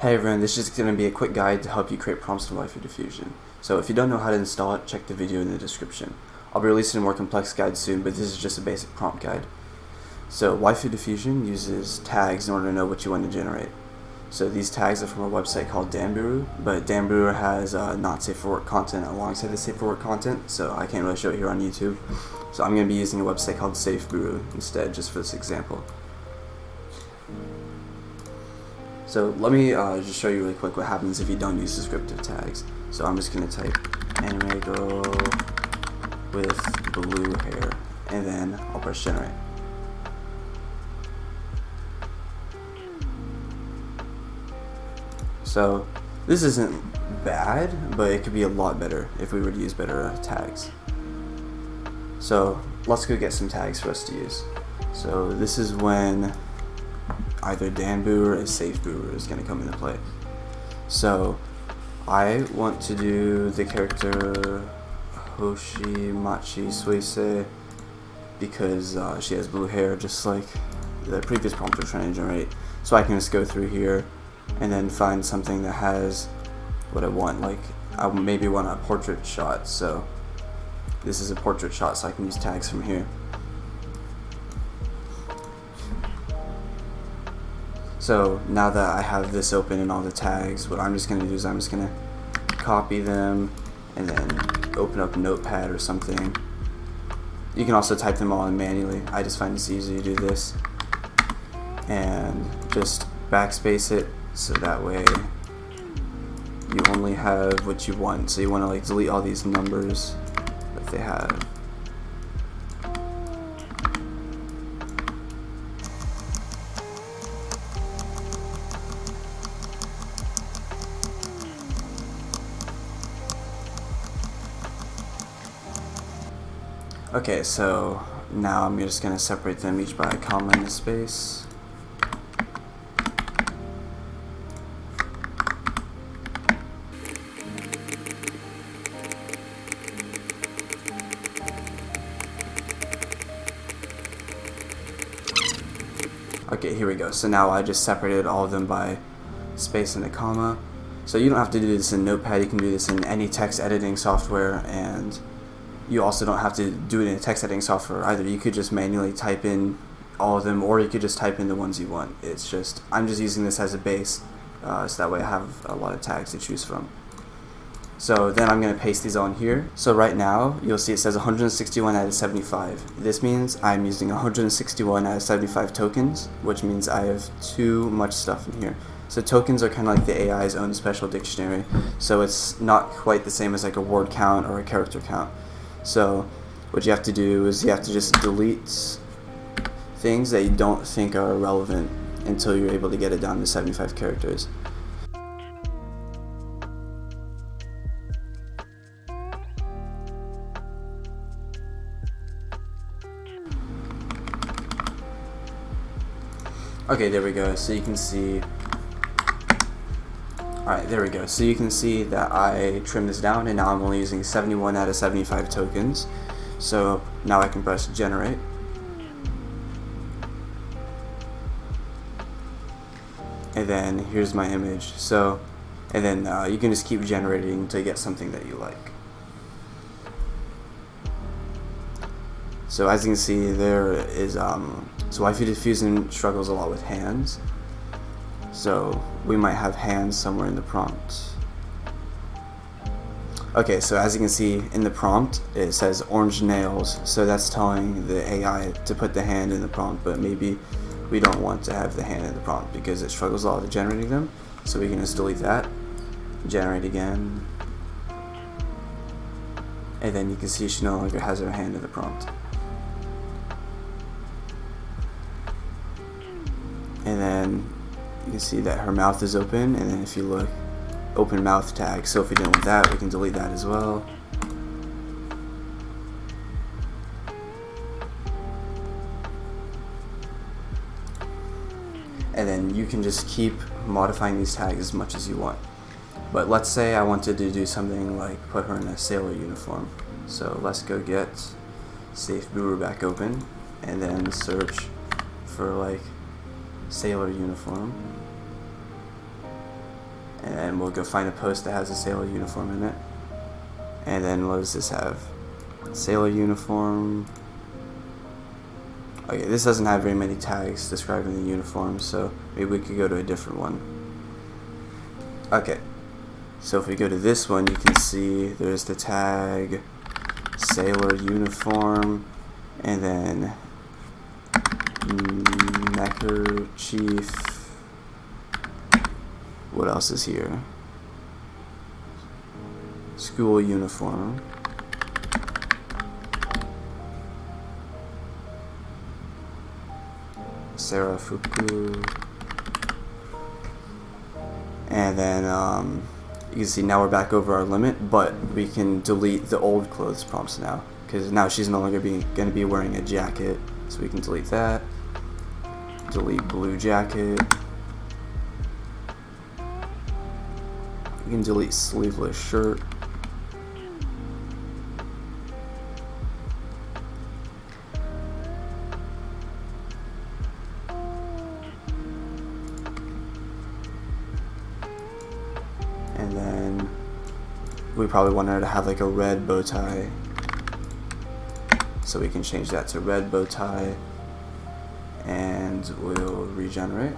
Hey everyone, this is going to be a quick guide to help you create prompts in Waifu Diffusion. So if you don't know how to install it, check the video in the description. I'll be releasing a more complex guide soon, but this is just a basic prompt guide. So Waifu Diffusion uses tags in order to know what you want to generate. So these tags are from a website called Danburu, but Danburu has not safe for work content alongside the safe for work content, so I can't really show it here on YouTube. So I'm going to be using a website called Safeburu instead, just for this example. So let me just show you really quick what happens if you don't use descriptive tags. So I'm just going to type anime girl with blue hair, and then I'll press generate. So this isn't bad, but it could be a lot better if we were to use better tags. So let's go get some tags for us to use. So this is when either Danburu or Safeburu is going to come into play. So I want to do the character Hoshimachi Suise because she has blue hair, just like the previous prompt we're trying to generate. So I can just go through here and then find something that has what I want. Like I maybe want a portrait shot, so this is a portrait shot, so I can use tags from here. So now that I have this open and all the tags, what I'm just going to do is I'm just going to copy them and then open up Notepad or something. You can also type them all in manually. I just find it's easy to do this. And just backspace it so that way you only have what you want. So you want to like delete all these numbers that they have. Okay, so now I'm just going to separate them each by a comma and a space. Okay, here we go. So now I just separated all of them by space and a comma. So you don't have to do this in Notepad, you can do this in any text editing software, and you also don't have to do it in a text editing software either. You could just manually type in all of them, or you could just type in the ones you want. It's just, I'm just using this as a base, so that way I have a lot of tags to choose from. So then I'm going to paste these on here. So right now, you'll see it says 161 out of 75. This means I'm using 161 out of 75 tokens, which means I have too much stuff in here. So tokens are kind of like the AI's own special dictionary, so it's not quite the same as like a word count or a character count. So what you have to do is you have to just delete things that you don't think are relevant until you're able to get it down to 75 characters. Okay, there we go. So you can see, alright, there we go. So you can see that I trimmed this down, and now I'm only using 71 out of 75 tokens. So now I can press generate. And then here's my image. So, and then you can just keep generating to get something that you like. So as you can see, there is so Waifu Diffusion struggles a lot with hands. So we might have hands somewhere in the prompt. Okay, so as you can see in the prompt, it says orange nails. So that's telling the AI to put the hand in the prompt, but maybe we don't want to have the hand in the prompt because it struggles a lot with generating them. So we can just delete that, generate again, and then you can see she no longer has her hand in the prompt. And then you can see that her mouth is open, and then if you look, open mouth tag. So if we didn't want that, we can delete that as well. And then you can just keep modifying these tags as much as you want. But let's say I wanted to do something like put her in a sailor uniform. So let's go get Safeburu back open, and then search for like sailor uniform. and we'll go find a post that has a sailor uniform in it. And then what does this have? Sailor uniform. Okay, this doesn't have very many tags describing the uniform, so maybe we could go to a different one. Okay, so if we go to this one, you can see there's the tag sailor uniform, and then neckerchief. What else is here? School uniform. Sarafuku. And then you can see now we're back over our limit, but we can delete the old clothes prompts now, because now she's no longer going to be wearing a jacket, so we can delete that. Delete blue jacket. We can delete sleeveless shirt. And then we probably want her to have like a red bow tie, so we can change that to red bow tie, and we'll regenerate.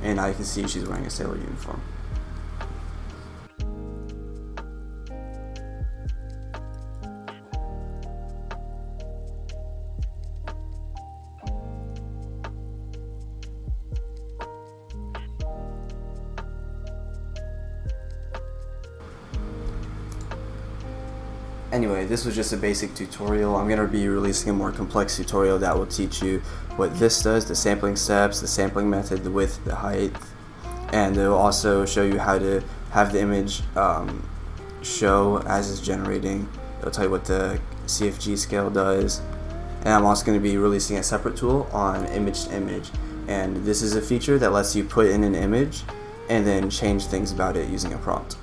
And now you can see she's wearing a sailor uniform. Anyway, this was just a basic tutorial. I'm going to be releasing a more complex tutorial that will teach you what this does, the sampling steps, the sampling method, the width, the height, and it will also show you how to have the image show as it's generating. It'll tell you what the CFG scale does, and I'm also going to be releasing a separate tool on image to image, and this is a feature that lets you put in an image and then change things about it using a prompt.